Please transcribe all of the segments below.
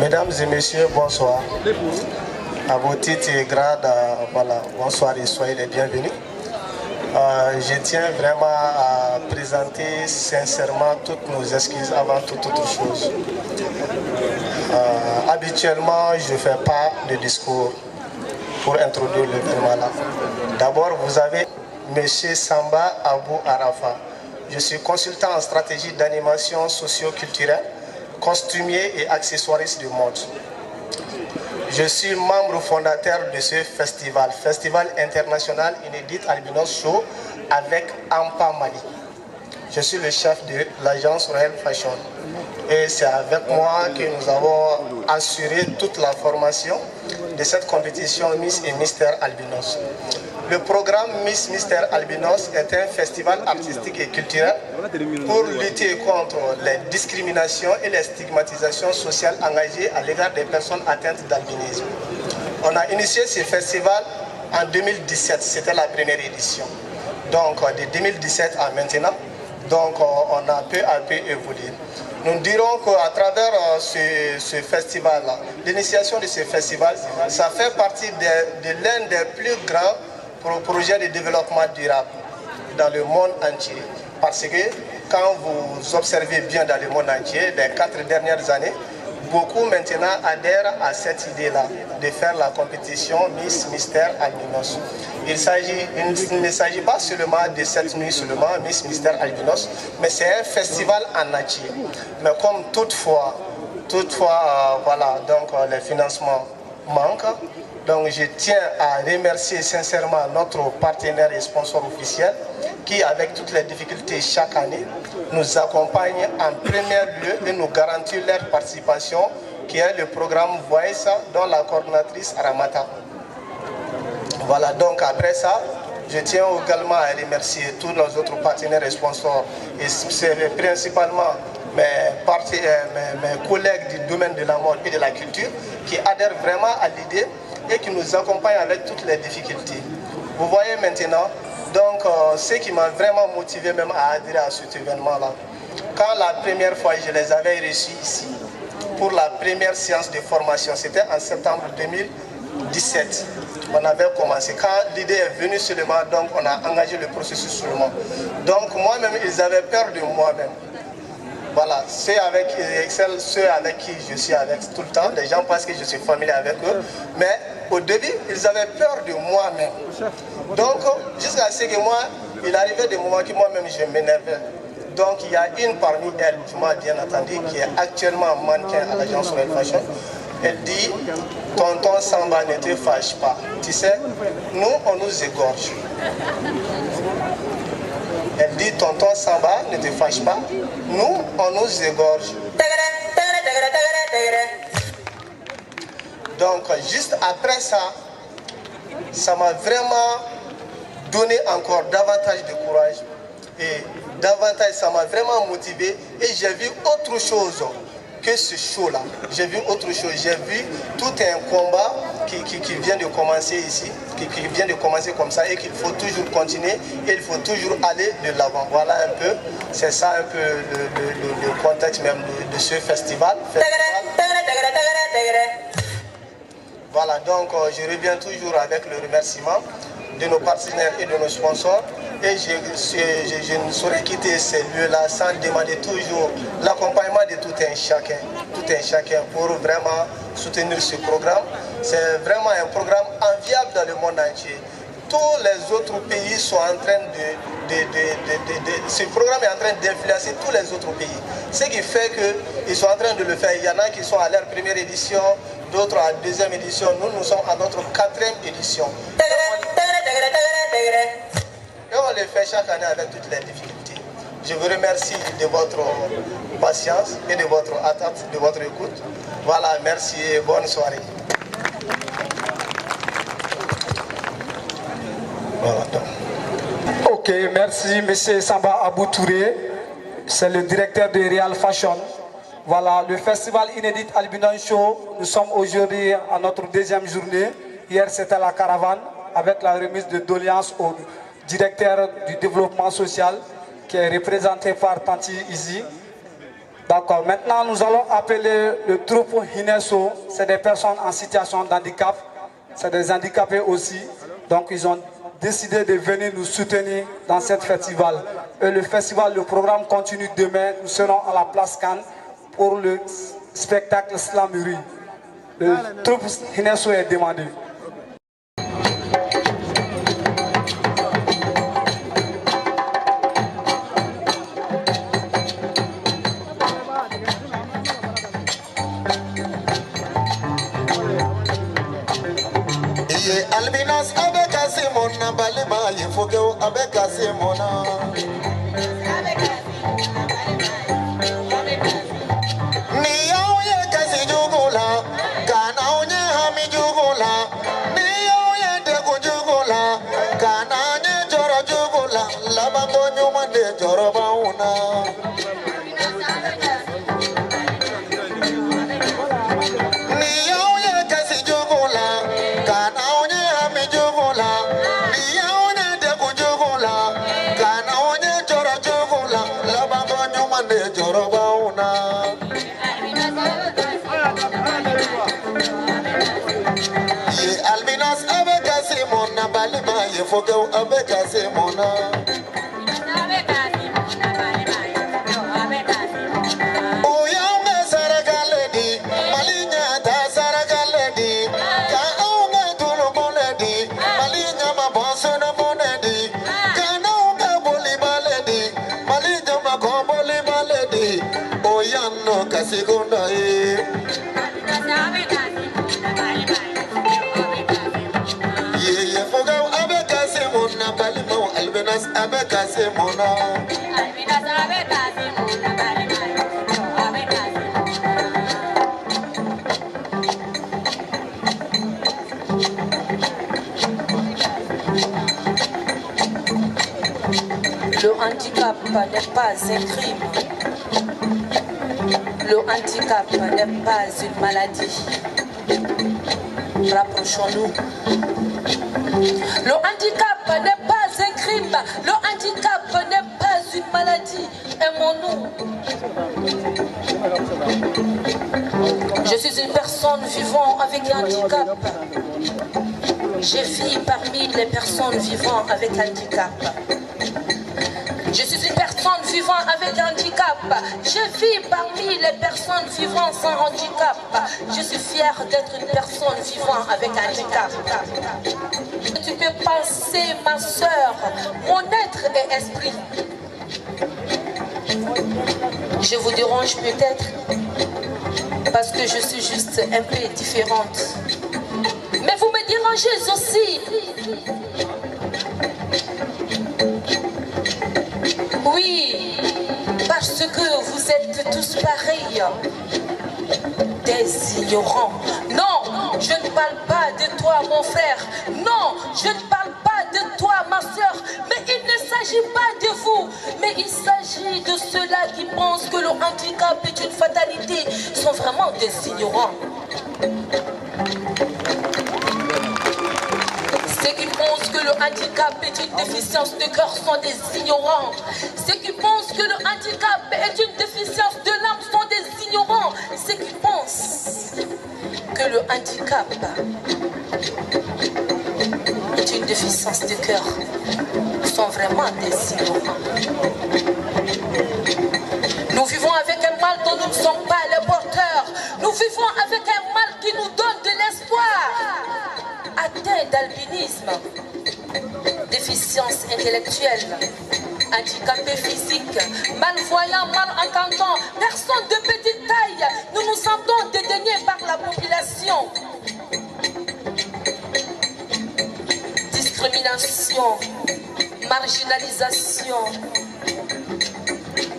Mesdames et messieurs, bonsoir. À vos titres et grades, voilà, bonsoir et soyez les bienvenus. Je tiens vraiment à présenter sincèrement toutes nos excuses avant toute autre chose. Habituellement, je ne fais pas de discours pour introduire l'événement là. D'abord, vous avez M. Samba Abou Arafa. Je suis consultant en stratégie d'animation socio-culturelle, costumier et accessoiriste de mode. Je suis membre fondateur de ce festival, Festival international inédit Albinos Show avec Ampa Mali. Je suis le chef de l'agence Royal Fashion et c'est avec moi que nous avons assuré toute la formation de cette compétition Miss et Mister Albinos. Le programme Miss Mister Albinos est un festival artistique et culturel pour lutter contre les discriminations et les stigmatisations sociales engagées à l'égard des personnes atteintes d'albinisme. On a initié ce festival en 2017, c'était la première édition. Donc de 2017 à maintenant, donc on a peu à peu évolué. Nous dirons qu'à travers ce festival-là, l'initiation de ce festival, ça fait partie de l'un des plus grands projets de développement durable dans le monde entier. Parce que quand vous observez bien dans le monde entier, les 4 dernières années, beaucoup maintenant adhèrent à cette idée-là, de faire la compétition Miss Mister Albinos. Il ne s'agit pas seulement de cette nuit seulement, Miss Mister Albinos, mais c'est un festival en entier. Mais comme toutefois, voilà, donc les financements manquent. Donc je tiens à remercier sincèrement notre partenaire et sponsor officiel qui, avec toutes les difficultés chaque année, nous accompagne en premier lieu et nous garantit leur participation, qui est le programme Voice, dont la coordinatrice Aramata. Voilà, donc après ça, je tiens également à remercier tous nos autres partenaires et sponsors, et c'est principalement mes collègues du domaine de la mode et de la culture qui adhèrent vraiment à l'idée et qui nous accompagnent avec toutes les difficultés. Vous voyez maintenant, donc ce qui m'a vraiment motivé même à adhérer à cet événement-là. Quand la première fois je les avais reçus ici, pour la première séance de formation, c'était en septembre 2017. On avait commencé. Quand l'idée est venue seulement, donc on a engagé le processus seulement. Donc moi-même, ils avaient peur de moi-même. Voilà, ceux avec qui je suis avec tout le temps, les gens pensent que je suis familier avec eux, mais au début, ils avaient peur de moi-même. Donc, jusqu'à ce que moi, il arrivait des moments que moi-même je m'énervais. Donc, il y a une parmi elles, qui m'a bien entendu, qui est actuellement mannequin à l'agence Royal Fashion. Elle dit, tonton Samba, ne te fâche pas. Tu sais, nous, on nous égorge. Elle dit, tonton Samba, ne te fâche pas. Nous, on nous égorge. Donc, juste après ça, ça m'a vraiment donné encore davantage de courage. Et davantage, ça m'a vraiment motivé. Et j'ai vu autre chose que ce show-là. J'ai vu autre chose. J'ai vu tout un combat qui vient de commencer ici, qui vient de commencer comme ça et qu'il faut toujours continuer et il faut toujours aller de l'avant. Voilà un peu, c'est ça un peu le contexte même de ce festival. Voilà, donc je reviens toujours avec le remerciement de nos partenaires et de nos sponsors. Et je ne saurais quitter ces lieux-là sans demander toujours l'accompagnement de tout un chacun pour vraiment soutenir ce programme. C'est vraiment un programme enviable dans le monde entier. Tous les autres pays sont en train ce programme est en train d'influencer tous les autres pays. Ce qui fait qu'ils sont en train de le faire. Il y en a qui sont à leur première édition, d'autres à la deuxième édition. Nous sommes à notre 4e édition. Et on le fait chaque année avec toutes les difficultés. Je vous remercie de votre patience et de votre attente, de votre écoute. Voilà, merci et bonne soirée. Voilà. Ok, merci M. Samba Abou Touré. C'est le directeur de Real Fashion. Voilà, le festival inédit Albinon Show. Nous sommes aujourd'hui à notre 2e journée. Hier, c'était la caravane avec la remise de doléances au directeur du développement social qui est représenté par Tanti Izi. D'accord, maintenant nous allons appeler le troupe Hineso. C'est des personnes en situation de handicap, c'est des handicapés aussi. Donc ils ont décidé de venir nous soutenir dans ce festival. Et le festival, le programme continue demain. Nous serons à la place Cannes pour le spectacle Slamuri. Le troupe Hineso est demandé. Albinos avec Asimona, Balima, il faut que avec Asimona. Niaoye kasi jugula, kanaoye hami jugula, niaoye deku jugula, kananye joro jugula, labango nyuma de joro bauna. Niaoye kasi jugula, kanaoye hami jugula, niaoye deku jugula, kanaoye joro jugula, labango nyuma de joro bauna. Albinos avec Asimona, Balima, il faut que avec Asimona. Ouyame Saragaledi, Malinya ta Saragaledi, Kaunga Tulu Boledi, Malinya ma Bonsuna Bonedi, Kanunga Boli Baledi, Malinya ma Komboli Baledi, Oyano Kasigunda. Albinos avec Asimona. Le handicap n'est pas un crime. Le handicap n'est pas une maladie. Rapprochons-nous. Le handicap n'est pas un crime. Le handicap n'est pas une maladie. Aimons-nous. Je suis une personne vivant avec un handicap. Je vis parmi les personnes vivant avec handicap. Je suis une personne vivant avec un handicap. Je vis parmi les personnes vivant sans handicap. Je suis fière d'être une personne vivant avec un handicap. Tu peux penser, ma soeur, mon être et esprit. Je vous dérange peut-être parce que je suis juste un peu différente. Mais vous me dérangez aussi. Oui, parce que vous êtes tous pareils, des ignorants. Non, je ne parle pas de toi, mon frère. Non, je ne parle pas de toi, ma soeur. Mais il ne s'agit pas de vous. Mais il s'agit de ceux-là qui pensent que le handicap est une fatalité. Ils sont vraiment des ignorants. handicap est une déficience de cœur sont des ignorants. Ceux qui pensent que le handicap est une déficience de l'âme sont des ignorants. Ceux qui pensent que le handicap est une déficience de cœur sont vraiment des ignorants. Nous vivons avec un mal dont nous ne sommes pas les porteurs. Nous vivons avec un mal qui nous donne de l'espoir. Atteint d'albinisme, déficience intellectuelle, handicapé physique, malvoyant, malentendant, personnes de petite taille, nous nous sentons dédaignés par la population. Discrimination, marginalisation.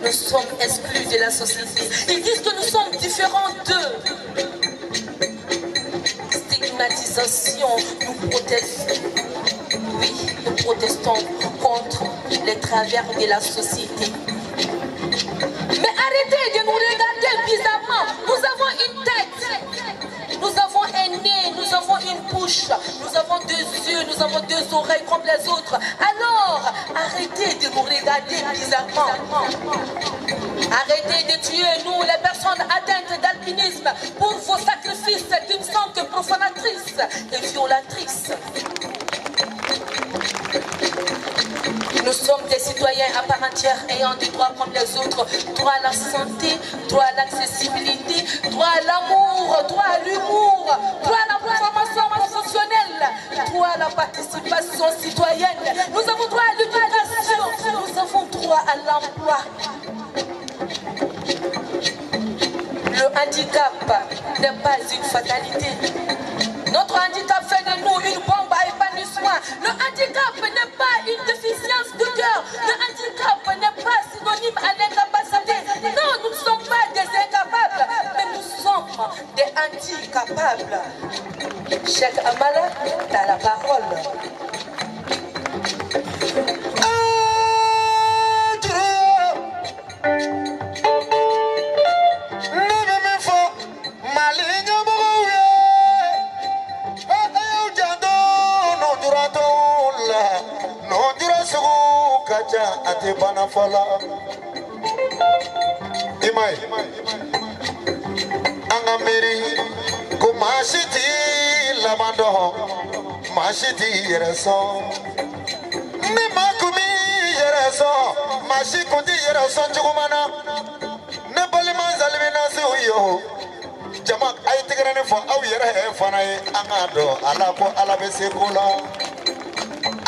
Nous sommes exclus de la société. Ils disent que nous sommes différents d'eux. Stigmatisation, nous protestons. Oui, nous protestons contre les travers de la société. Mais arrêtez de nous regarder bizarrement. Nous avons une tête. Nous avons un nez, nous avons une bouche, nous avons 2 yeux, nous avons 2 oreilles comme les autres. Alors, arrêtez de nous regarder bizarrement. Arrêtez de tuer nous, les personnes atteintes d'albinisme, pour vos sacrifices qui ne sont que profanatrices et violatrices. Nous sommes des citoyens à part entière ayant des droits comme les autres. Droit à la santé, droit à l'accessibilité, droit à l'amour, droit à l'humour, droit à la formation professionnelle, droit à la participation citoyenne. Nous avons droit à l'éducation, nous avons droit à l'emploi. Le handicap n'est pas une fatalité. Notre handicap fait de nous une bombe à épanouissement. Le handicap n'est pas une déficience de cœur. Le handicap n'est pas synonyme à l'incapacité. Non, nous ne sommes pas des incapables, mais nous sommes des handicapables. Cheikh Amala, t'as la parole. Ate bana fala imai anga meri ko mashiti lamando mashiti yereso ne makumi yereso mashikuti yereso jugumana ne balima zalbina suyo jamak ay tigrane fo aw yere fana anga do ala ko ala be sekula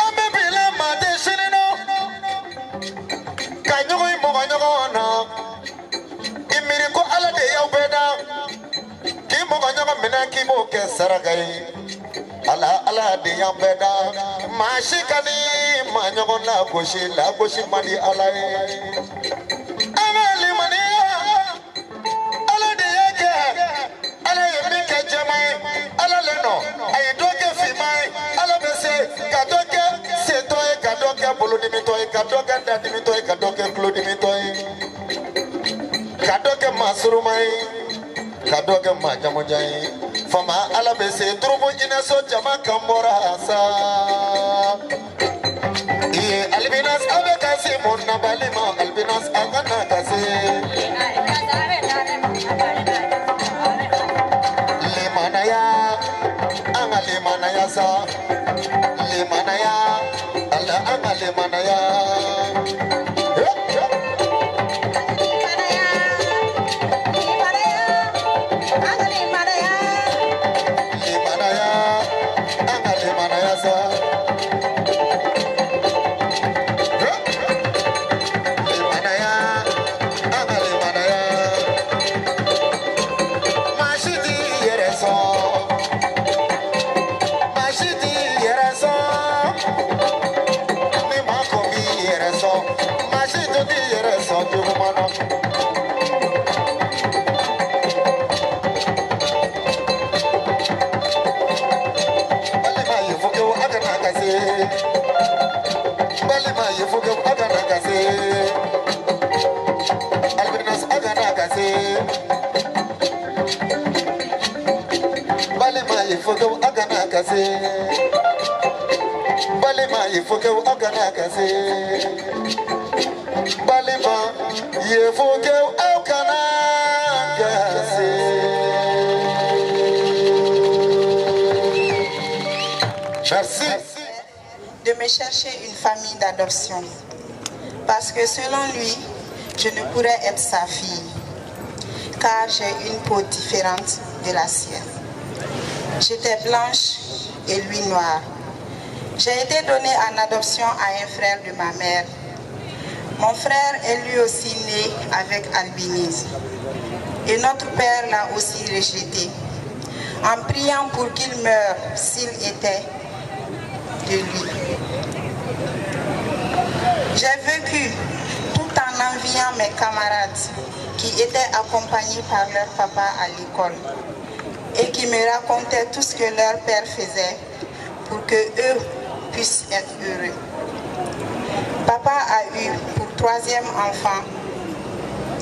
ame bile mate shinino kanyogo imogonyogo na imiri ko ala de yaw beda ki mogonyogo mina ki mo ke saragai ala de yaw beda mashikani manyogo la goshi madi ala amali mani ala de yake ala yemi ke jamai ala leno ay doke fimai ala bese kadoke setoy kadoke bolodimitoy kadoke dadimitoy kadoke klodimitoy kadoke masurumai kadoke majamojai fama ala bese trubu inaso jama kambora sa iye albinas abekasi monna balima albinas agana kasi limanaya anga limanaya sa limanaya ala anga limanaya Balima, il faut que vous organisez. Balima, il faut que vous organisez. Merci. De me chercher une famille d'adoption. Parce que selon lui, je ne pourrais être sa fille. Car j'ai une peau différente de la sienne. J'étais blanche et lui noire. J'ai été donnée en adoption à un frère de ma mère. Mon frère est lui aussi né avec albinisme. Et notre père l'a aussi rejeté, en priant pour qu'il meure s'il était de lui. J'ai vécu tout en enviant mes camarades qui étaient accompagnés par leur papa à l'école et qui me racontaient tout ce que leur père faisait pour que eux puissent être heureux. Papa a eu pour troisième enfant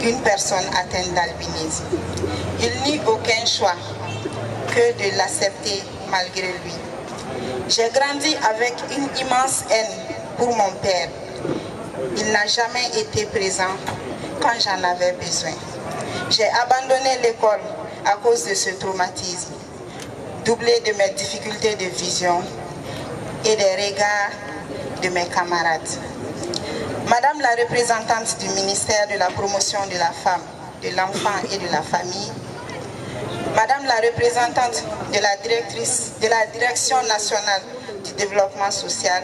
une personne atteinte d'albinisme. Il n'eut aucun choix que de l'accepter malgré lui. J'ai grandi avec une immense haine pour mon père. Il n'a jamais été présent quand j'en avais besoin. J'ai abandonné l'école à cause de ce traumatisme, doublé de mes difficultés de vision et des regards de mes camarades. Madame la représentante du ministère de la promotion de la femme, de l'enfant et de la famille, Madame la représentante de la Direction nationale du développement social,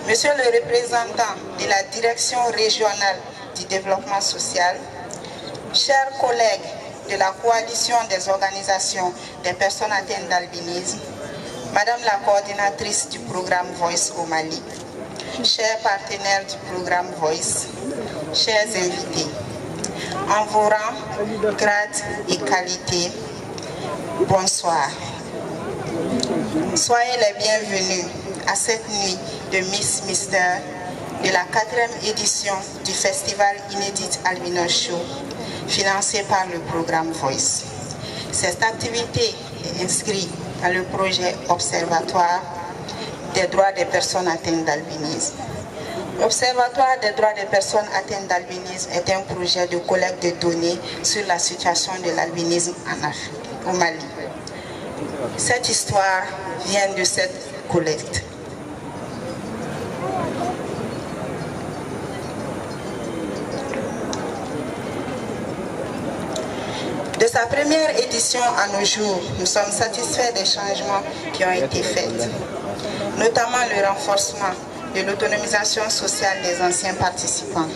Monsieur le représentant de la Direction régionale du développement social, chers collègues de la coalition des organisations des personnes atteintes d'albinisme, Madame la coordinatrice du programme Voice au Mali, chers partenaires du programme Voice, chers invités, en vos rangs, grades et qualités, bonsoir. Soyez les bienvenus à cette nuit de Miss Mister de la 4e édition du Festival Inédit Albinos Show, financé par le programme Voice. Cette activité est inscrite dans le projet Observatoire des droits des personnes atteintes d'albinisme. L'Observatoire des droits des personnes atteintes d'albinisme est un projet de collecte de données sur la situation de l'albinisme en Afrique, au Mali. Cette histoire vient de cette collecte. De sa première édition à nos jours, nous sommes satisfaits des changements qui ont été faits, notamment le renforcement de l'autonomisation sociale des anciens participants,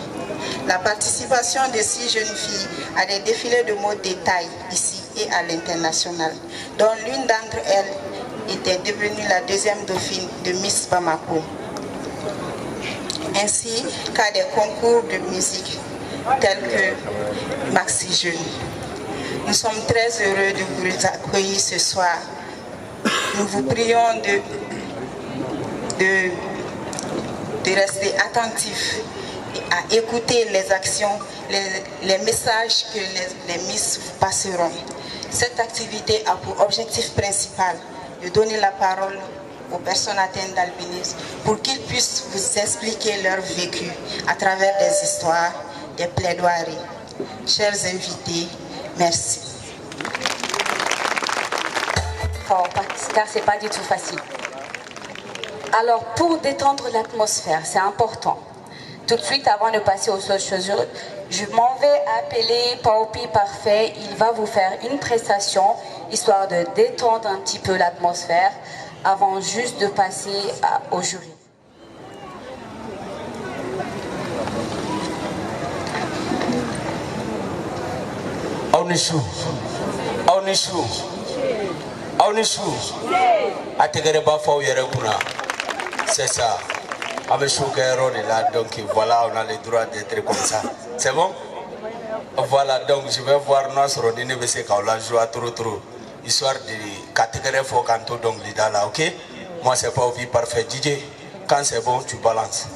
la participation de 6 jeunes filles à des défilés de mode détail ici et à l'international, dont l'une d'entre elles était devenue la 2e dauphine de Miss Bamako, ainsi qu'à des concours de musique tels que Maxi Jeune. Nous sommes très heureux de vous accueillir ce soir. Nous vous prions de rester attentifs à écouter les actions, les messages que les Miss vous passeront. Cette activité a pour objectif principal de donner la parole aux personnes atteintes d'albinisme pour qu'ils puissent vous expliquer leur vécu à travers des histoires, des plaidoiries. Chers invités, merci. Car c'est pas du tout facile. Alors, pour détendre l'atmosphère, c'est important. Tout de suite, avant de passer aux autres choses, je m'en vais appeler Paupi Parfait. Il va vous faire une prestation, histoire de détendre un petit peu l'atmosphère, avant juste de passer au jury. C'est ça. Avec Chouguero est là, donc voilà, on a le droit d'être comme ça. C'est bon? Voilà, donc je vais voir notre Rodine BC Kaola joue trop. Histoire de catégorie faut canto donc l'ida là, ok? Moi c'est pas au vie parfait. DJ, quand c'est bon, tu balances.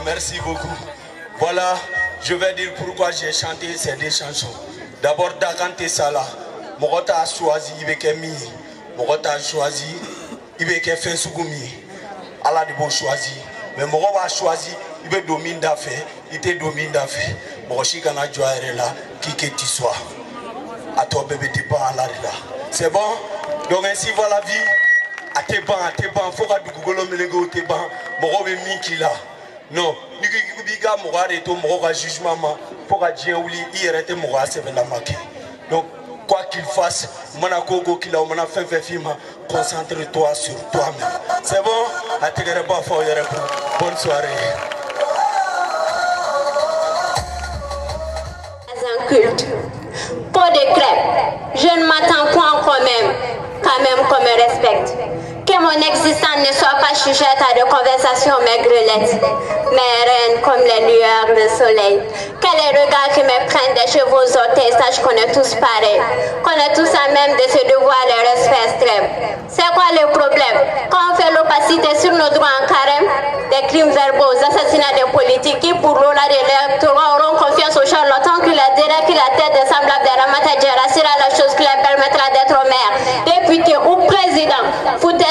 Merci beaucoup. Voilà, je vais dire pourquoi j'ai chanté ces deux chansons. D'abord, Dakante Sala, Mogota a choisi Ibekemi, Mogota a choisi Ibeke Fensugumi, Allah de Bo choisi. Mais Mogota a choisi Ibe domine d'affaires, il te domine d'affaires. Mogoshi Kana Joarela, qui que tu sois. À toi, bébé, tu pas à l'arrêt. C'est bon? Donc ainsi va la vie. À tes bancs, faut que tu googles le tes bancs. Moro be minki là. Non, ni que biga mora de to mora jugement faut que Dieu ouli irete mora se la marquer. Donc quoi qu'il fasse, Monaco qu'il a on a fait film, concentre-toi sur toi-même. C'est bon? À te regarder pas fort, bonne soirée. Un culte. Pour des crêpes, je ne m'attends point quand même qu'on me respecte. Que mon existence ne soit pas sujette à de conversations maigrelettes, mais reine comme les lueurs du soleil. Que les regards qui me prennent des chevaux orteils sachent qu'on est tous pareils, qu'on est tous à même de se devoir les respects extrêmes. C'est quoi le problème? Quand on fait l'opacité sur nos droits en carême, des crimes verbaux, assassinats des politiques qui pour l'ola de l'électorat auront confiance aux charlatans qui leur diraient que la tête des semblables de Ramata Djara sera la chose qui leur permettra d'être maire, député ou président.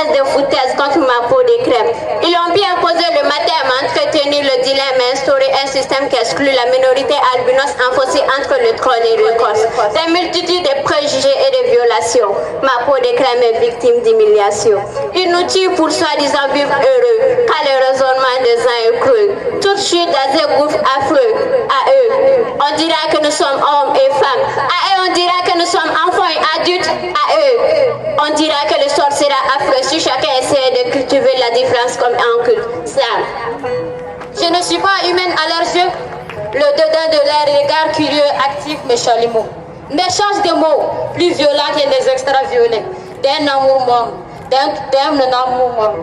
Foutaise contre ma peau de crème. Ils ont bien posé le matin à m'entretenir le dilemme et instauré un système qui exclut la minorité albinos enfoncée entre le trône et le corse. Des multitudes de préjugés et de violations. Ma peau de crème est victime d'humiliation. Ils nous tuent pour soi-disant vivre heureux, car le raisonnement des uns est cruel. Toute chute dans un gouffre affreux. À eux, on dira que nous sommes hommes et femmes. À eux, on dira que nous sommes enfants et adultes. À eux, on dira que le sort sera affreux si chacun essaie de cultiver la différence comme un culte. Ça. Je ne suis pas humaine à leurs yeux. Le dedans de leur regard curieux actif mes chalumeaux. M'échange de mots plus violents que les extra-violets. D'un amour mort, d'un non-amour mort.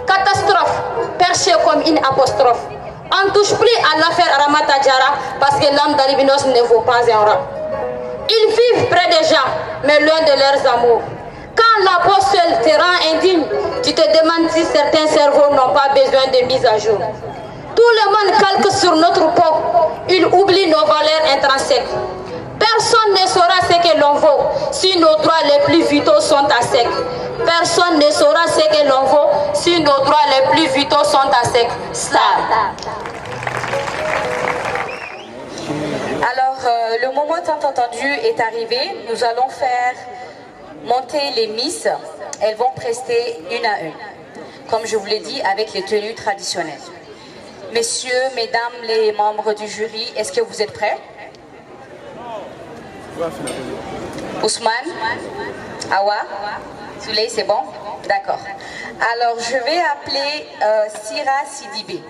Catastrophe, perchée comme une apostrophe. On ne touche plus à l'affaire Ramata Djara parce que l'âme d'Albinos ne vaut pas un rat. Ils vivent près des gens, mais loin de leurs amours. Quand la peau seule te rend indigne, tu te demandes si certains cerveaux n'ont pas besoin de mise à jour. Tout le monde calque sur notre peau, il oublie nos valeurs intrinsèques. Personne ne saura ce que l'on vaut si nos droits les plus vitaux sont à sec. Personne ne saura ce que l'on vaut si nos droits les plus vitaux sont à sec. Alors, le moment tant entendu est arrivé. Nous allons faire monter les Miss. Elles vont prester une à une, comme je vous l'ai dit, avec les tenues traditionnelles. Messieurs, mesdames, les membres du jury, est-ce que vous êtes prêts? Ousmane, Awa, Souley, c'est bon? D'accord. Alors, je vais appeler Sira Sidibé.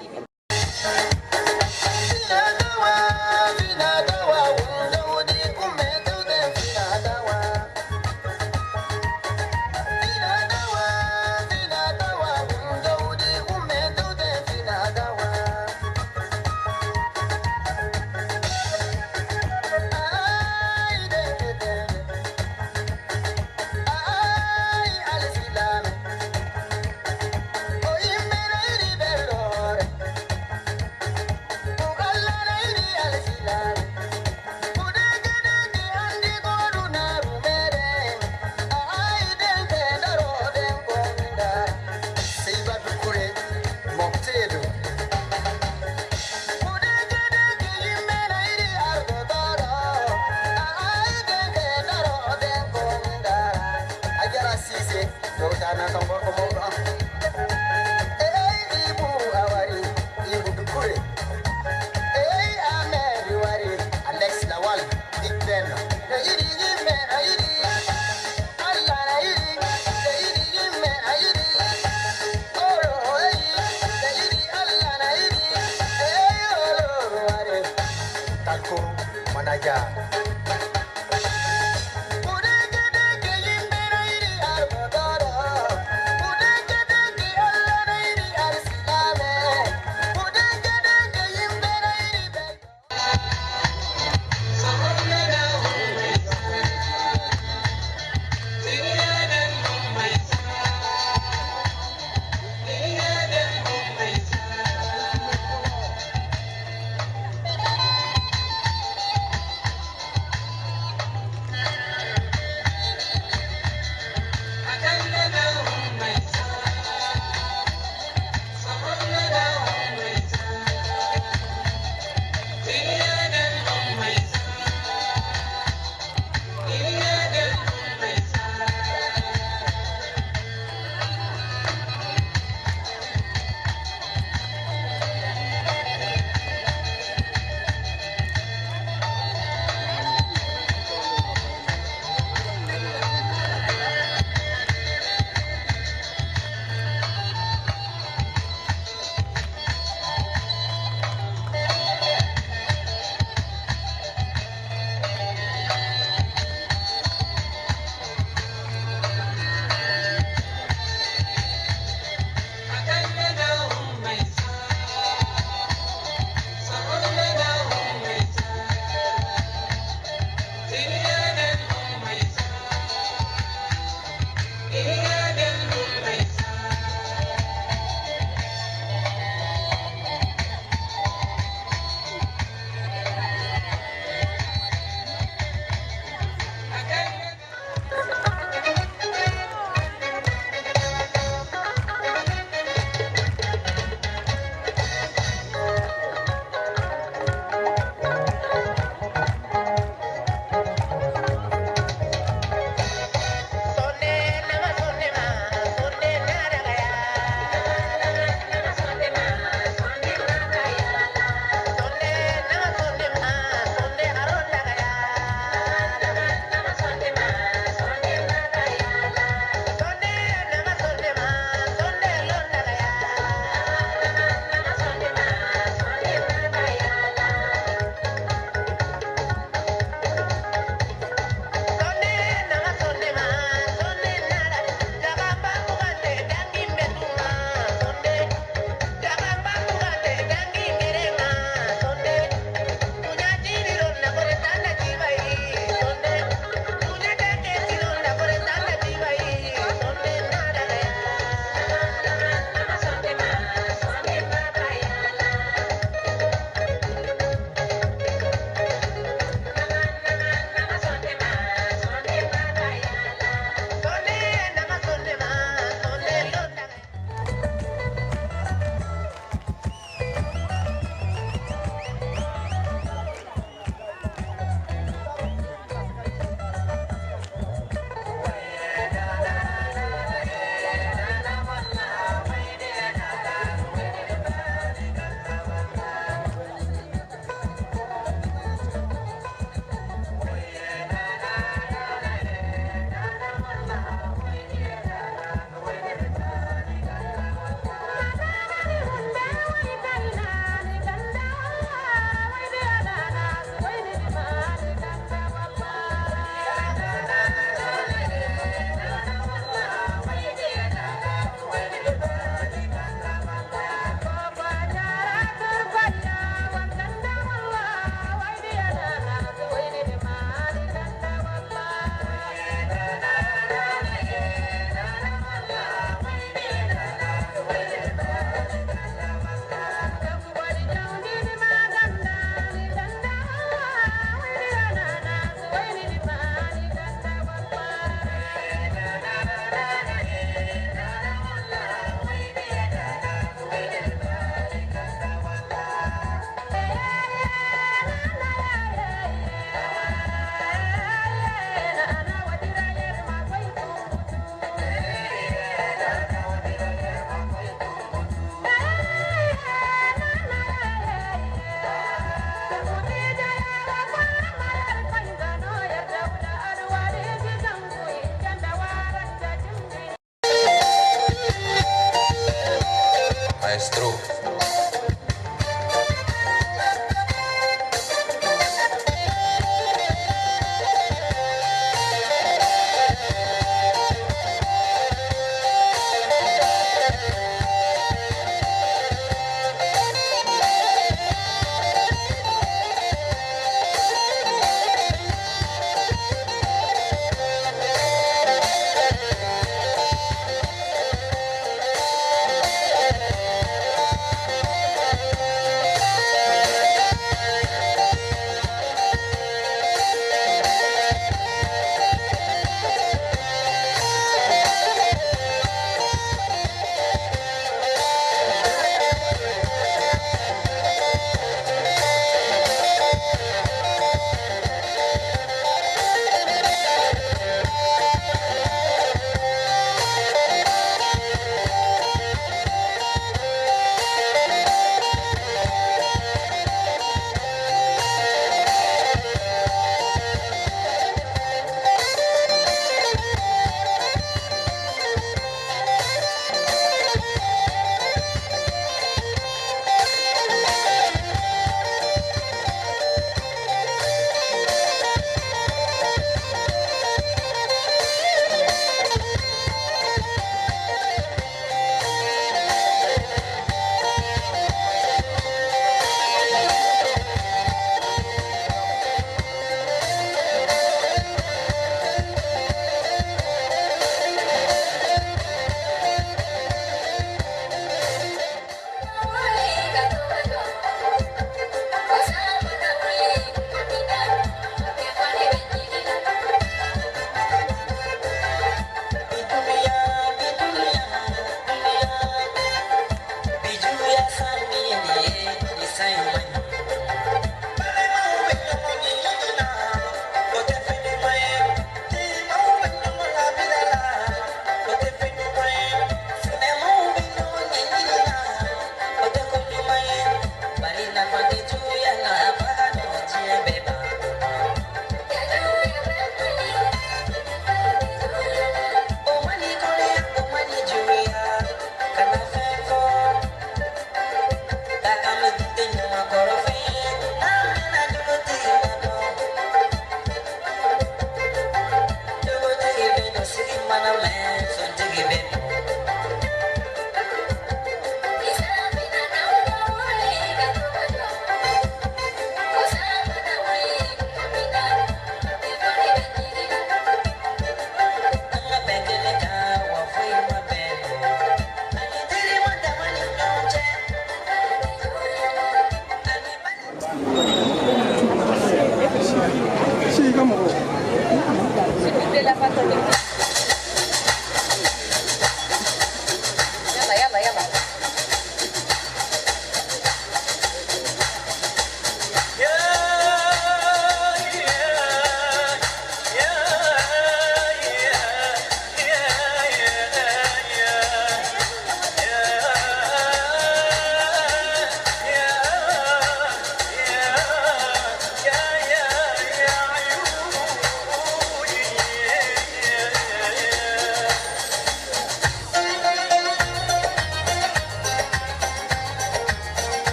maestro.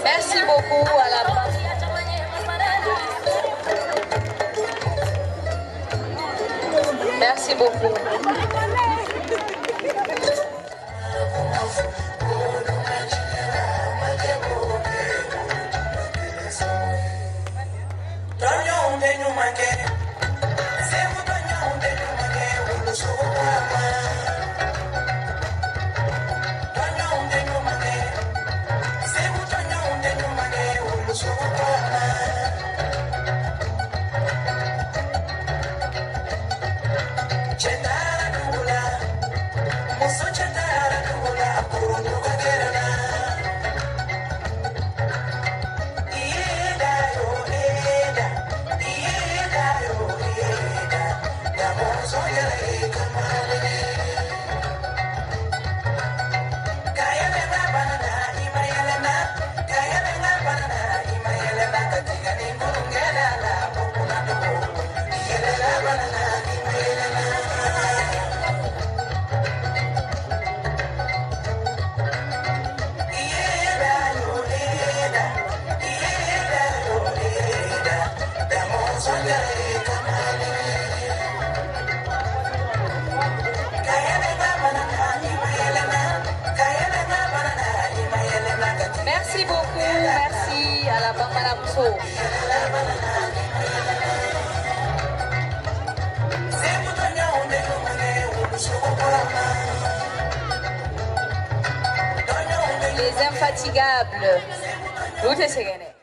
Merci beaucoup à la Merci beaucoup. Merci beaucoup, merci à la Bamanabuso. Les infatigables. Vous te seguirez.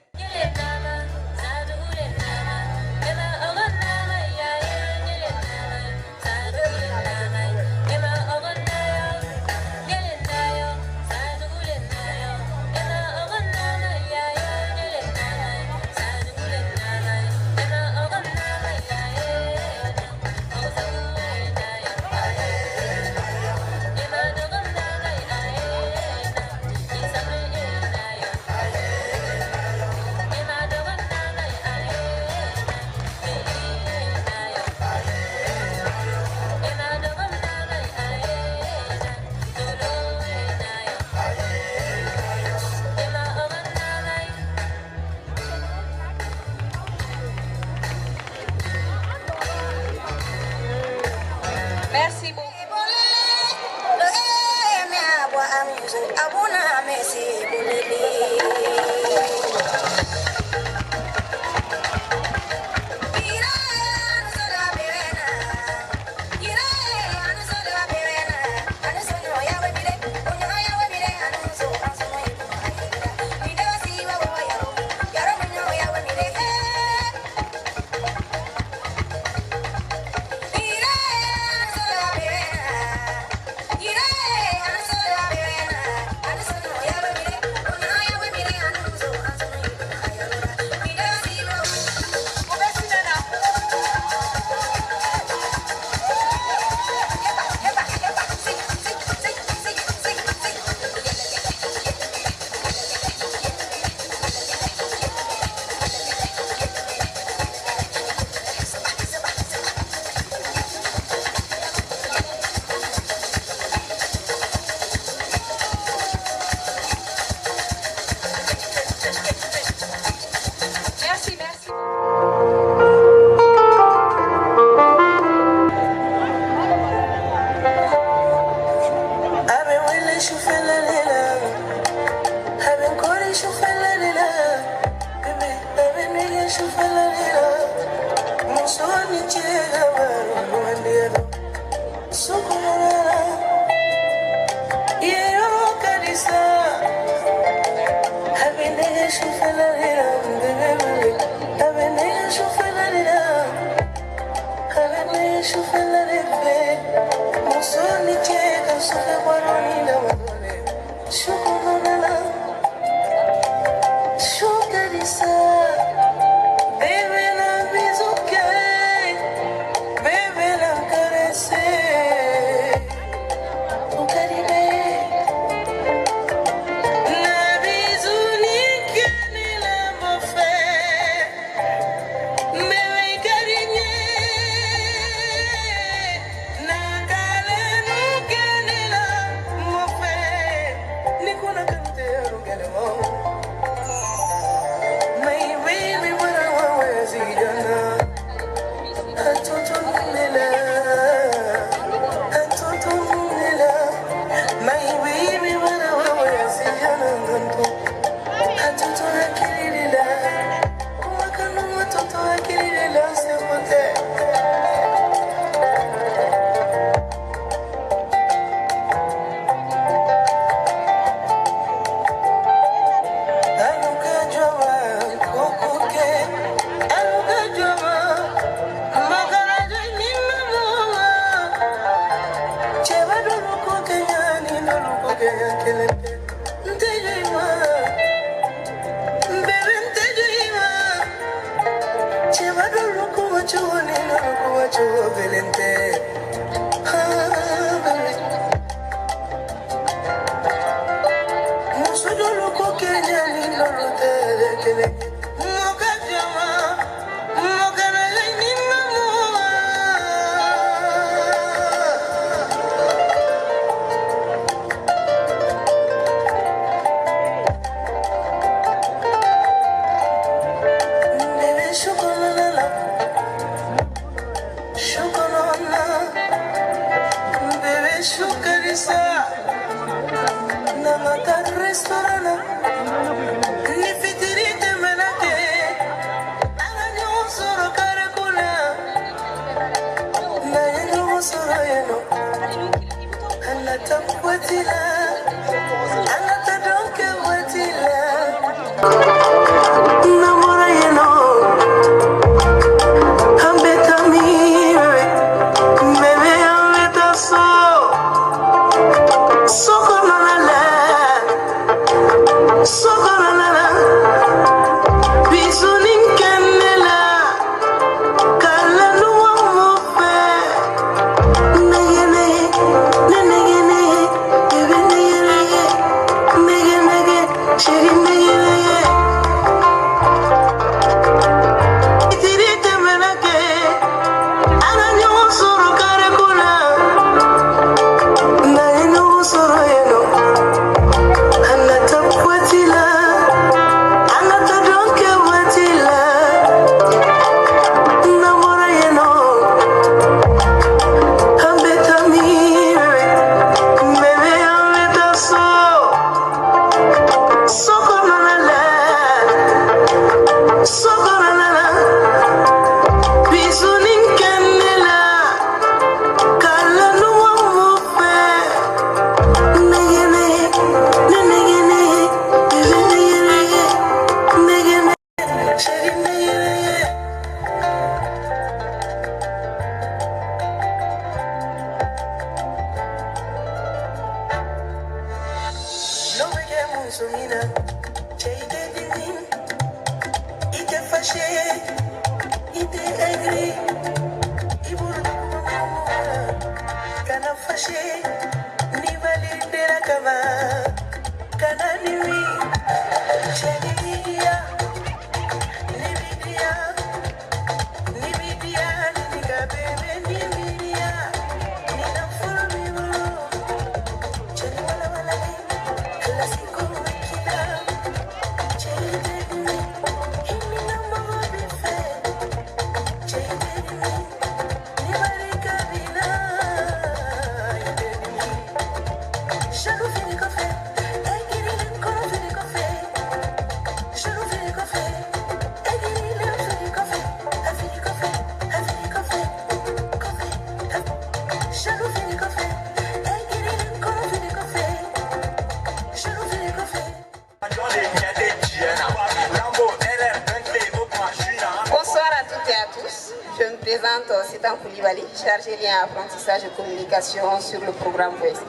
Constantin Koulibaly, chargé lien apprentissage et communication sur le programme Voice.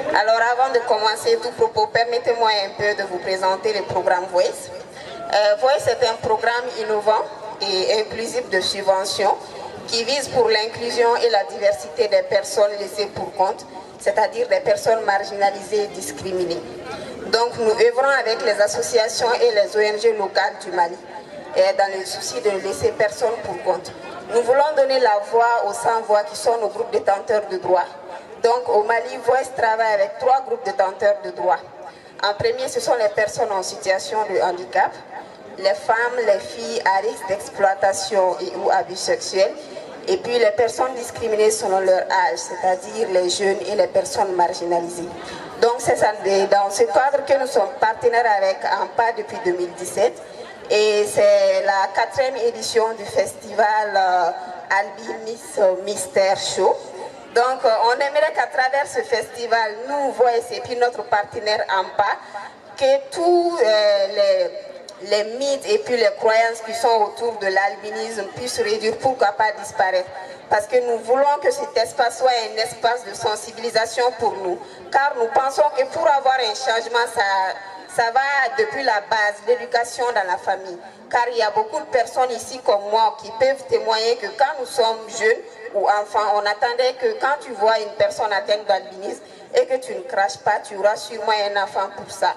Alors avant de commencer tout propos, permettez-moi un peu de vous présenter le programme Voice. Voice est un programme innovant et inclusif de subvention qui vise pour l'inclusion et la diversité des personnes laissées pour compte, c'est-à-dire des personnes marginalisées et discriminées. Donc nous œuvrons avec les associations et les ONG locales du Mali, et dans le souci de laisser personne pour compte. Nous voulons donner la voix aux sans-voix qui sont nos groupes détenteurs de droits. Donc au Mali, Voice travaille avec 3 groupes détenteurs de droits. En premier, ce sont les personnes en situation de handicap, les femmes, les filles à risque d'exploitation et ou abus sexuels, et puis les personnes discriminées selon leur âge, c'est-à-dire les jeunes et les personnes marginalisées. Donc c'est dans ce cadre que nous sommes partenaires avec AMPA depuis 2017 et c'est la 4e édition du festival Albinis Mystère Show. Donc on aimerait qu'à travers ce festival, nous, Voice et puis notre partenaire AMPA, que tous les mythes et puis les croyances qui sont autour de l'albinisme puissent réduire, pourquoi pas disparaître. Parce que nous voulons que cet espace soit un espace de sensibilisation pour nous. Car nous pensons que pour avoir un changement, ça va depuis la base, l'éducation dans la famille. Car il y a beaucoup de personnes ici comme moi qui peuvent témoigner que quand nous sommes jeunes ou enfants, on attendait que quand tu vois une personne atteinte d'albinisme et que tu ne craches pas, tu auras sûrement un enfant pour ça.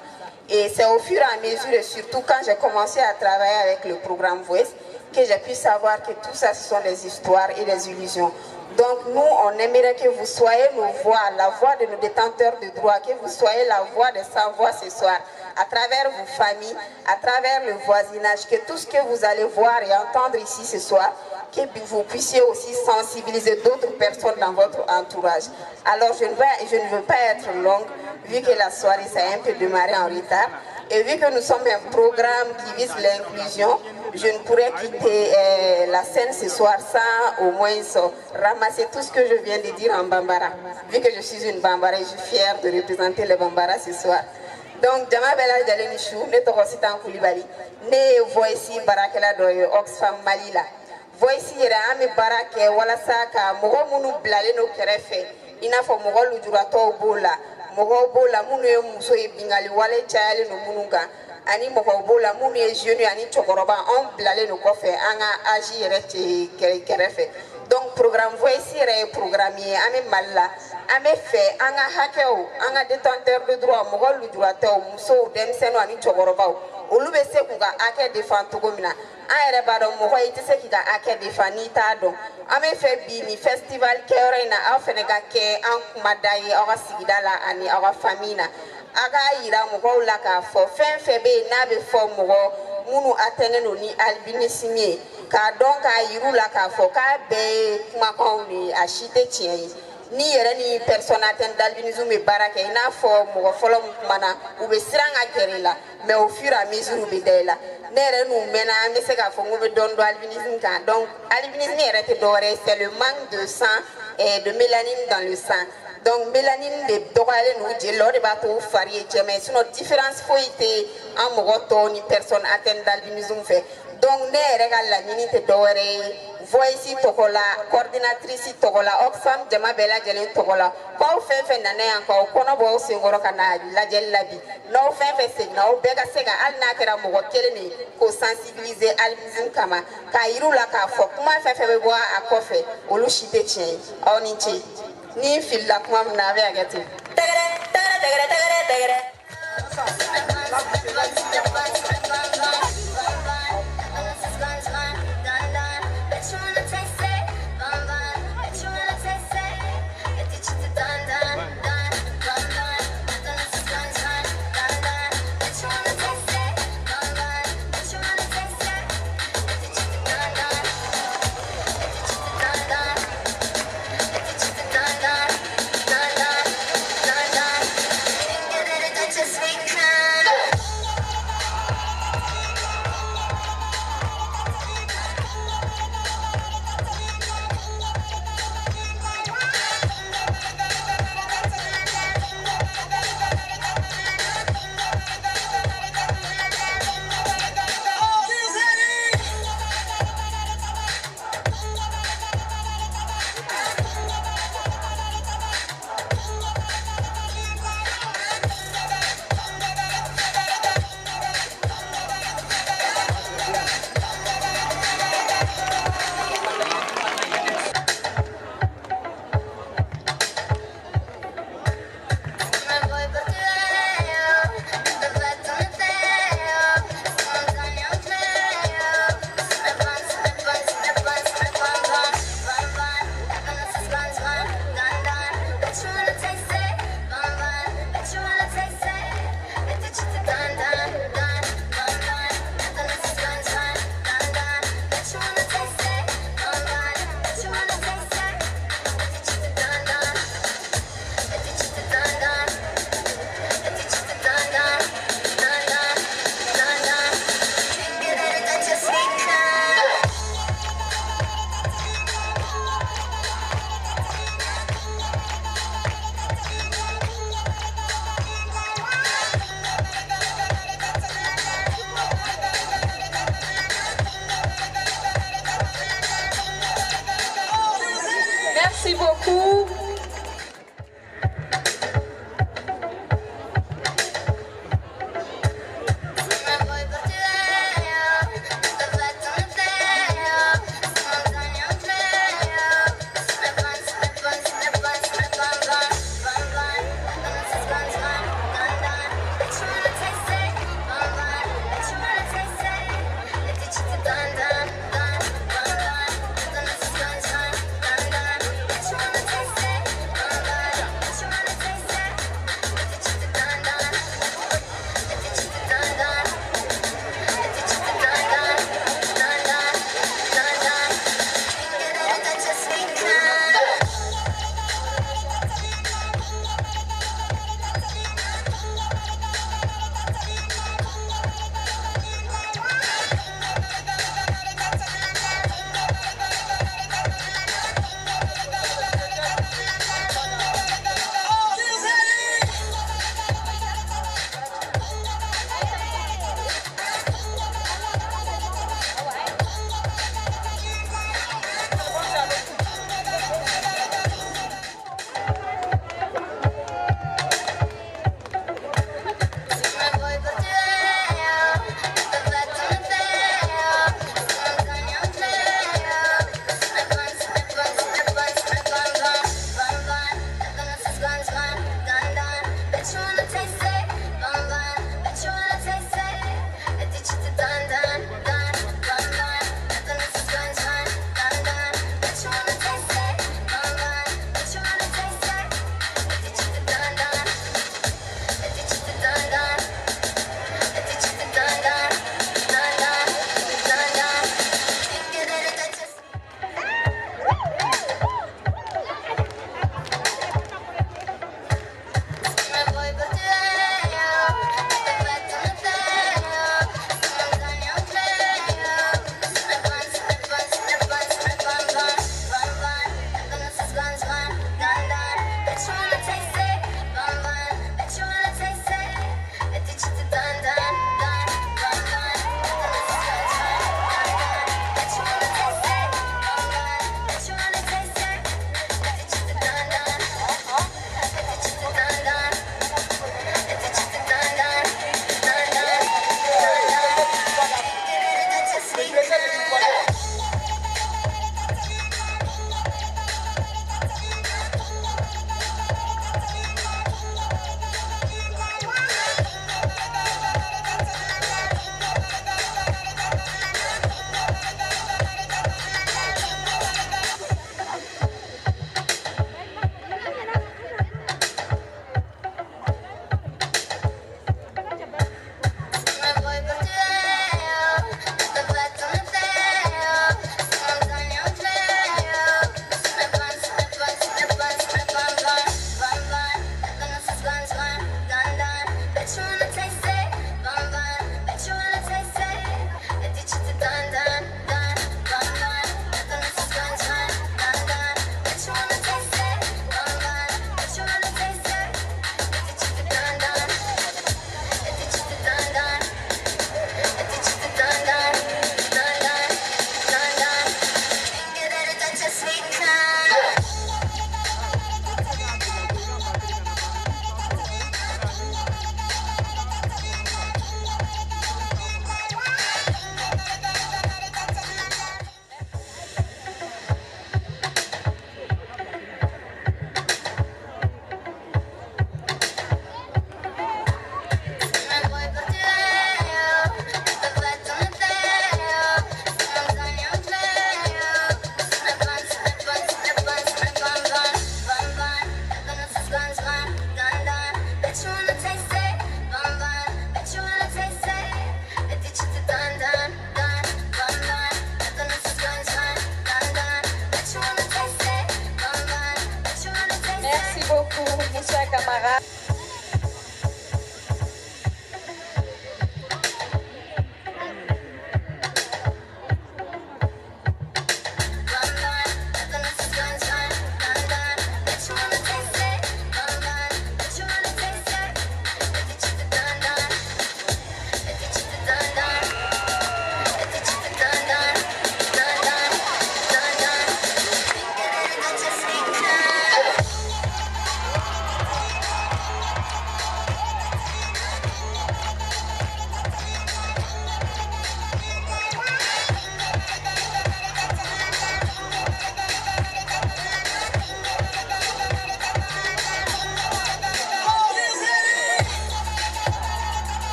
Et c'est au fur et à mesure, et surtout quand j'ai commencé à travailler avec le programme Voice, que j'ai pu savoir que tout ça, ce sont des histoires et des illusions. Donc nous, on aimerait que vous soyez nos voix, la voix de nos détenteurs de droits, que vous soyez la voix des sans-voix ce soir, à travers vos familles, à travers le voisinage, que tout ce que vous allez voir et entendre ici ce soir, que vous puissiez aussi sensibiliser d'autres personnes dans votre entourage. Alors je ne veux pas être longue, vu que la soirée s'est un peu démarrée en retard, et vu que nous sommes un programme qui vise l'inclusion, je ne pourrais quitter la scène ce soir sans au moins ramasser tout ce que je viens de dire en Bambara. Vu que je suis une Bambara, je suis fière de représenter les Bambara ce soir. Donc, Jama Bela Jalenichou, ne Torositan Koulibaly, ne Voici Barakela Doyo, Oxfam Malila. Voici Rame Barake, Walasaka, Mogo Munu Blaleno Kerefe, Inafo Mogo Lujurato Bola, Mogo Bola Munu Muso Bingali Wale Chale no Mununga. Ani moko bola munu e jeune ani chokoroba on blale no kofe anga agi rete kerefe. Donc programme Voici est programmé ame malla ame fait anga hakeo anga détenteur de droit moko lujuato muso demseno ani chokoroba olu be se kuga ake defend togomina ayere bado moko itise kiga ake defani ta don ame fait bini festival kere na afenega ke an kumadaye awa sigidala ani awa famina aga yira mɔgɔw la k'a fɔ fɛn fɛn bɛ yen n'a bɛ fɔ mɔgɔ minnu atteindre no ni albinisme ye k'a dɔn k'a yiru la k'a fɔ k'a bɛɛ ye kumakanw de a si tɛ tiɲɛ ye ni yɛrɛ ni personne atteinte d'albinisme bɛ baara kɛ i n'a fɔ mɔgɔ fɔlɔ min kumana u bɛ siran ka gɛrɛ i la mais au fur et à mesure u bɛ da i la ne yɛrɛ n'u mɛnna an bɛ se k'a fɔ n ko bɛ dɔɔnin dɔn albinisme kan donc albinisme yɛrɛ tɛ dɔwɛrɛ c'est le manque de sang et de mélanine dans le sang. Donc mélanine de dogale nous dit lors de bateau farié mais sinon différence faut été en mogoto ni personne atteinte d'albinisme fait. Donc ne regal la nini te dore Voici tokola coordinatrice tokola Oxfam Jama Bela Jelen tokola ko fe nane encore kono bo singoro kana la jel labi no fe signa o bega sega al na kera mogo keleni ko sensibiliser albinisme kama ka iru la ka fo kuma fe be bo akofe olu shite chien oninchi ni filla kuma na be agati Merci beaucoup.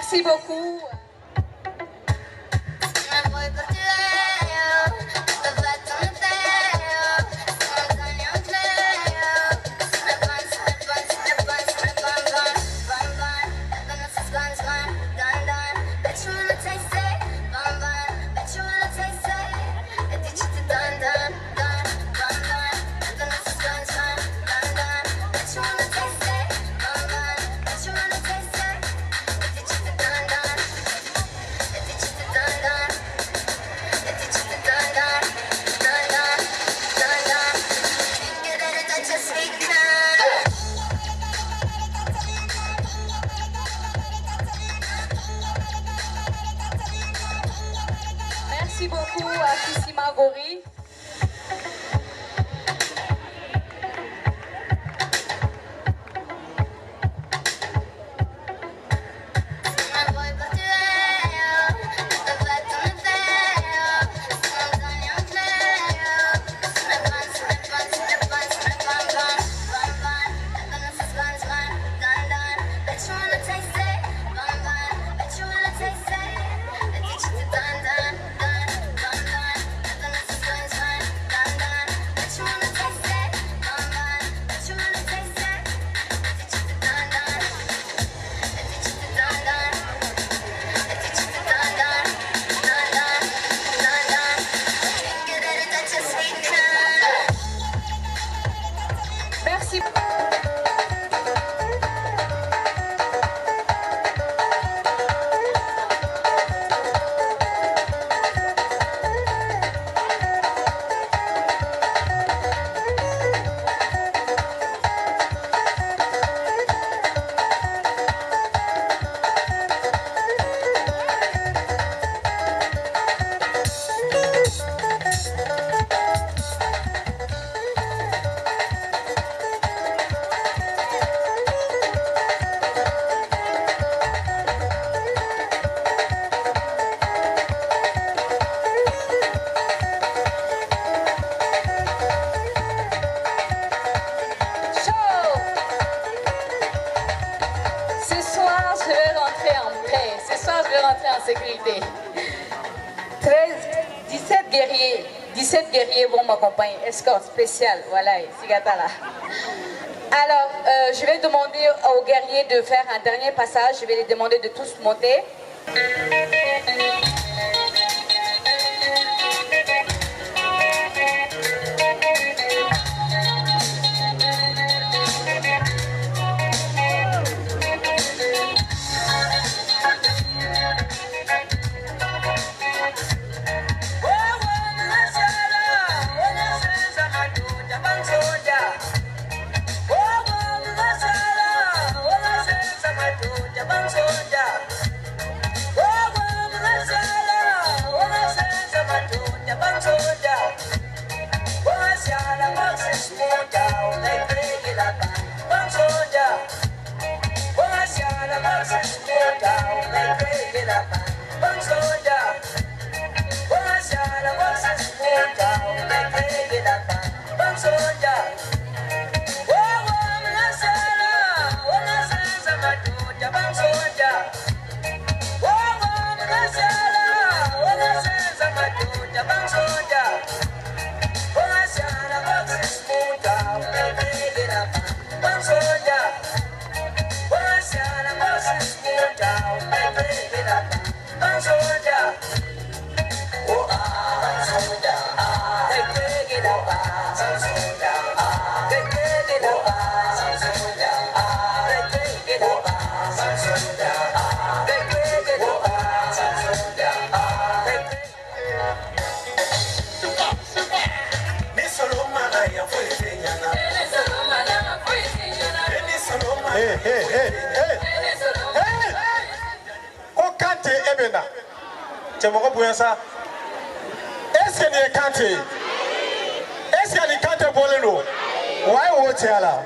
Merci beaucoup. Merci beaucoup à Kissima Gori. Merci. En sécurité. 17 guerriers vont m'accompagner. Escorte spéciale, voilà, Sigatala. Alors, je vais demander aux guerriers de faire un dernier passage. Je vais les demander de tous monter. Est-ce qu'il y a Kante? Est-ce qu'il y a Kante Boleno? Why would you allow?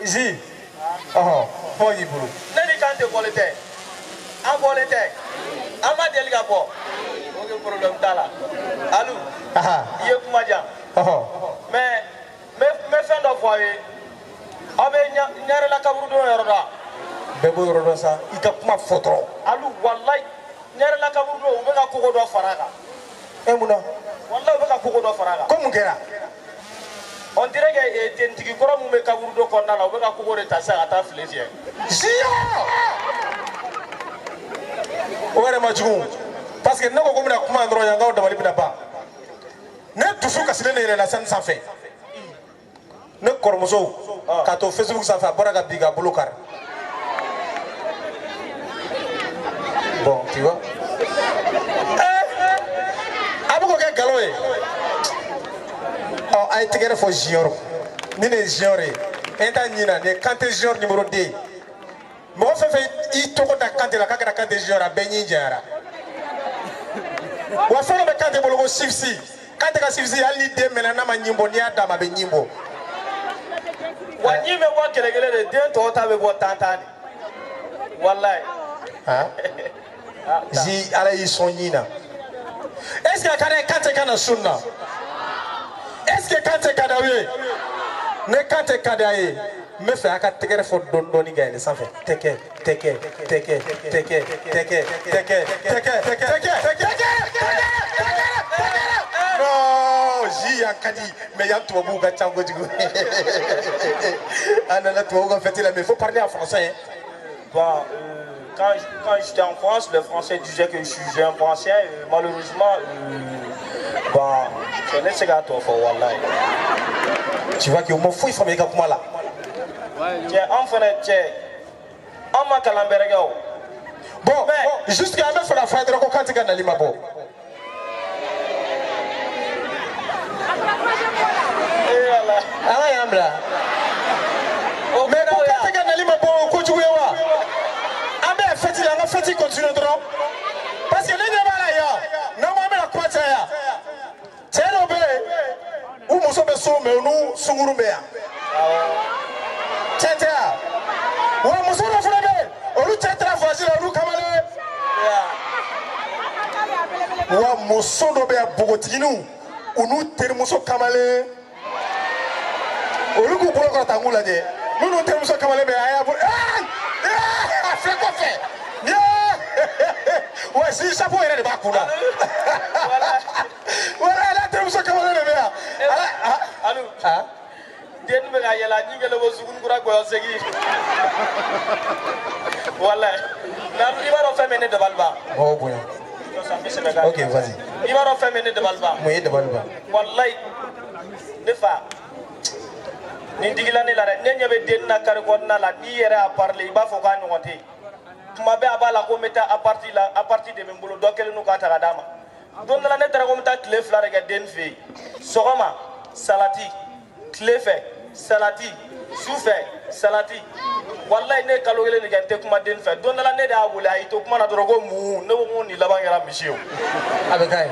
Ici. Oh, pour y bouler. N'est-ce Kante Bolete? En Bolete? Amadel Gabo. Aucun problème là. Allô? Ah. Il y a Kumadia. Oh. Mais fɛn dɔ fɔ a ye aw bɛ ɲarela kaburudon yɔrɔ dɔn bɛɛ b'o yɔrɔ dɔn sa i ka kuma fɔ dɔrɔn alu walayi ɲarela kaburudon u bɛ ka kogo dɔ fara a kan e mun na walayi u bɛ ka kogo dɔ fara a kan ko mun kɛra on dirait que tentigi kɔrɔ mun bɛ kaburudon kɔnɔna la u bɛ ka kogo de ta sisan ka taa file fiyɛ ziyo o yɛrɛ ma jugu parce que ne ko ko n bɛna kuma dɔrɔn yankaw dabali bɛna ban ne dusu kasilen de yɛlɛnna sani sanfɛ ne kɔrɔmuso k'a to Facebook sanfɛ a bɔra ka bin k'a bolo kari bon tu vois a bɛ k'o kɛ nkalon ye ɔ a ye tɛgɛrɛ fɔ junior ni ne ye junior ye e t'a ɲina nin ye Kante junior numéro 2 mɔgɔ fɛn fɛn i tɔgɔ da Kante la k'a kɛra Kante junior a bɛɛ ɲi janyara wa fɛn dɔ bɛ Kante bolo ko sifsi Kante ka sifsi hali ni den mɛnna n'a ma ɲi bɔ n'i y'a d'a ma a bɛ ɲi bɔ wa ɲi bɛ bɔ kɛlɛkɛlɛ de den tɔw ta bɛ bɔ tan de walayi zi ala y'i sɔn ɲi na est-ce que a ka di Kante ka na sun na est-ce que Kante ka d'aw ye ne Kante ka d'a ye n bɛ fɛ a ka tɛgɛrɛ fɔ dɔɔni dɔɔni ka yɛlɛn sanfɛ tɛkɛ tɛkɛ tɛkɛ tɛkɛ tɛkɛ tɛkɛ tɛkɛ non zi yan ka di mais yan tubabuw ka ca kojugu an nana tubabuw ka fête la mais il faut parler en français bon quand j'étais en France, les Français disaient que je suis un Français. Malheureusement, bon, je ne sais pas toi, wallahi. Tu vois qu'il m'en fout, il faut me dire comment là. Tiens, enfin, tiens, on m'a calambéré. Bon, jusqu'à la fin de la fin de la quand tu gagnes l'imabo. Ah ouais, Ambla. Mais quand tu gagnes l'imabo, quoi tu veux voir? Fati continue dɔrɔn parce que ne ɲɛ b'a la yan n'an ko an bɛna kuma caya cɛ dɔw bɛ yen u muso bɛ so mɛ u n'u sunkuru bɛ yan cɛ tɛ yan wa muso dɔ fana bɛ yen olu cɛ taara voyage la olu kamalen wa muso dɔ bɛ yan npogotigininw u n'u terimuso kamalen olu k'u bolo kɔrɔta n k'u lajɛ minnu terimuso kamalen bɛ yan a y'a bolo a filɛ kɔfɛ. Ouais, si chapeau yɛrɛ de b'a kun na. Voilà, ala terimuso kamalen de bɛ yan. Alu, den bɛ ka yɛlɛ ni kɛlɛ ko sugunikura gɔyɔ segin. Walayi, i b'a dɔn fɛn min ne dabali ban. Mɔgɔw bonya. Ok, vas-y. I b'a dɔn fɛn min ne dabali ban. Mun ye dabali ban? Walayi, ne fa. Nin digila ne la dɛ, ne ɲɛ bɛ den na kari kɔnɔna la n'i yɛrɛ y'a parler i b'a fɔ k'a ɲɔgɔn tɛ yen. Tuma bɛɛ a b'a la ko n bɛ taa a parti de bɛ n bolo dɔ kɛlen don k'a ta ka d'a ma. Don dɔ la ne taara ko n bɛ taa tile 2 de kɛ den fɛ yen. Sɔgɔma salati, tile fɛ salati, su fɛ salati. Walayi ne ye kalo 1 de kɛ n tɛ kuma den fɛ. Don dɔ la ne de y'a wele a y'i to kuma na dɔrɔn ko mun ne ko n ko nin laban kɛra misi ye o. A bɛ k'a ye.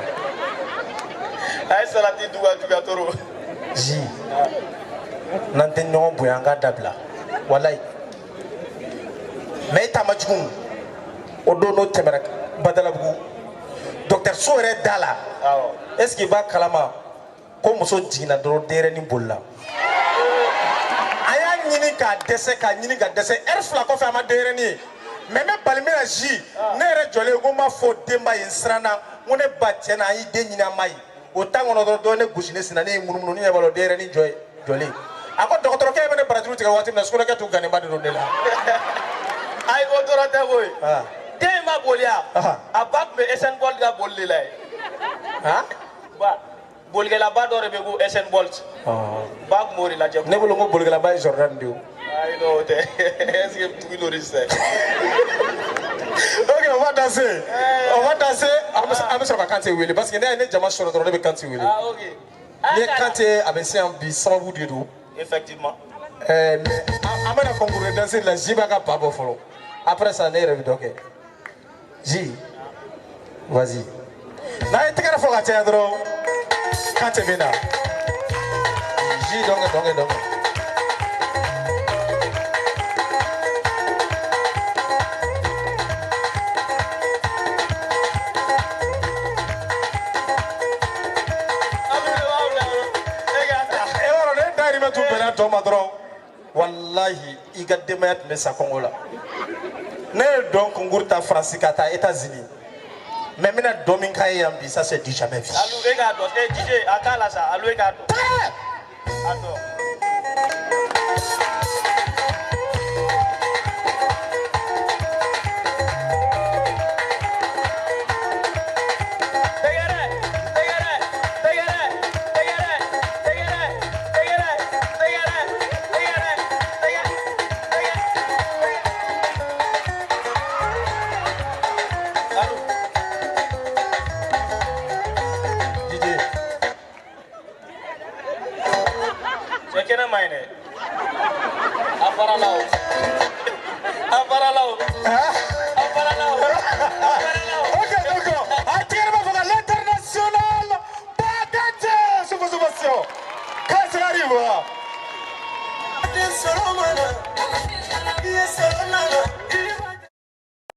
A ye salati dun ka juguya toro. Zi n'an tɛ ɲɔgɔn bonya an k'a dabila walayi. Mais ta ma jugu o don n'o tɛmɛra Badalabugu dɔgɔtɔrɔso yɛrɛ da la est ce que i b'a kalama ko muso jiginna dɔrɔn denyɛrɛnin bolila a y'a ɲini k'a dɛsɛ k'a ɲini ka dɛsɛ heure 2 kɔfɛ a ma denyɛrɛnin ye mais n bɛ bali n bɛna zi ne yɛrɛ jɔlen ko n b'a fɔ denba ye n siranna n ko ne ba tiɲɛ na an y'i den ɲini an ma ye o temps kɔnɔ dɔrɔn dɔ ne gosi ne sinna ne ye munumunu ne ɲɛ b'a la denyɛrɛnin jɔlen a ko dɔgɔtɔrɔkɛ bɛ ne barajuru tigɛ waati min na sugunɛkɛ tun ganenba de don ne la. Ayi o dɔrɔn tɛ koyi den in ma boli yan a ba tun bɛ SN Bolt ka boli de la yen bolikɛlaba dɔ de bɛ ko SN Bolt ba tun b'o de lajɛ. ne bolo n ko bolikɛlaba ye Jordan de ye o. ayi non o tɛ est ce que tugu n'o de sisan. Ok, on va danser an bɛ sɔrɔ ka Kante wele parce que ne ye jama sɔrɔ dɔrɔn ne bɛ Kante wele ni ye Kante a bɛ se yan bi sababu de don. Effectivement. Mais an bɛna concours de danser la J b'a ka ba bɔ fɔlɔ après ça ne yɛrɛ bɛ dɔ kɛ J vas-y n'a ye tɛgɛrɛ fɔ ka caya dɔrɔn Kante bɛ na J dɔnkɛ. toma dɔrɔn wallahi i ka denbaya tun bɛ sa kɔngɔ la ne ye dɔn concours ta faransi ka taa États-Unis mais n bɛna dɔ min k'a ye yan bi ça c'est du jamais vu. alu e k'a dɔn DJ a t'a la sa alu e k'a dɔn. a dɔn. Yes,